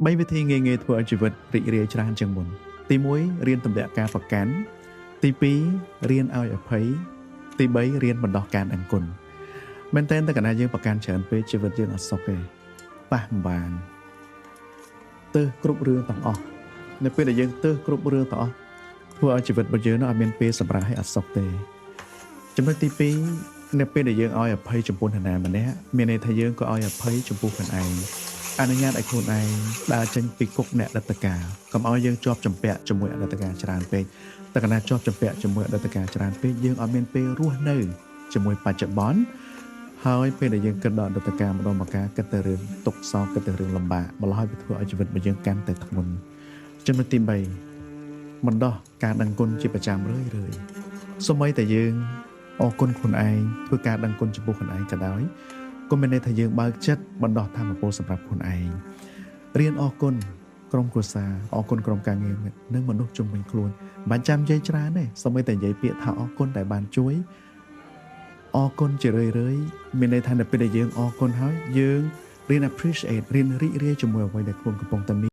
3វិធីងាយៗធ្វើឲ្យជីវិតរីករាយច្រើនជាងមុនទី1រៀនទម្លាក់ការប្រកាន់ទី2រៀនឲ្យអភ័យទី3រៀនបណ្ដោះការដឹងគុណមែនតើតែកាលណាយើងប្រកាន់ច្រើនពេកជីវិតយើងអត់សុខទេប៉ះមិនបានទើសគ្រប់រឿងទាំងអស់នៅពេលដែលយើងទើសគ្រប់រឿងទាំងអស់ធ្វើឲ្យជីវិតរបស់យើងអត់មានពេលសម្រាប់ឲ្យអត់សុខទេចំណុចទី2នៅពេលដែលយើងឲ្យអភ័យចំពោះនរណាម្នាក់មានន័យថាយើងក៏ឲ្យអភ័យចំពោះខ្លួនឯងអនុញ្ញាតឲ្យខ្លួនឯងដើរចេញពីគុកអ្នកអតីតកាលកុំឲ្យយើងជាប់ជំពាក់ជាមួយអតីតកាលច្រើនពេកតែកាលណាជាប់ជំពាក់ជាមួយអតីតកាលច្រើនពេកយើងអត់មានពេលរស់នៅជាមួយបច្ចុប្បន្នហើយពេលដែលយើងគិតដល់អតីតកាលម្ដងម្កាលគិតតែរឿងទុក្ខសោកគិតតែរឿងលំបាកម្ល៉េះហើយវាធ្វើឲ្យជីវិតរបស់យើងកាន់តែធ្ងន់ចំណុចទី3បណ្ដោះការដឹងគុណជាប្រចាំរឿយសូម្បីតែយើងអរគុណខ្លួនឯងធ្វើការដឹងគុណចំពោះខ្លួនឯងក៏ដោយក៏មានន័យថាយើងបើកចិត្តបណ្ដោះធម៌ពលសម្រាប់ខ្លួនឯងរៀនអរគុណក្រុមគ្រួសារអរគុណក្រុមការងារនិងមនុស្សជុំវិញខ្លួនមិនចាំនិយាយច្រើនទេសូម្បីតែនិយាយពាក្យថាអរគុណដែលបានជួយអរគុណជារឿយមានន័យថានៅពេលដែលយើងអរគុណហើយយើងរៀន appreciate រៀនរីករាយជាមួយអ្វីដែលខ្លួនកំពុងតែមាន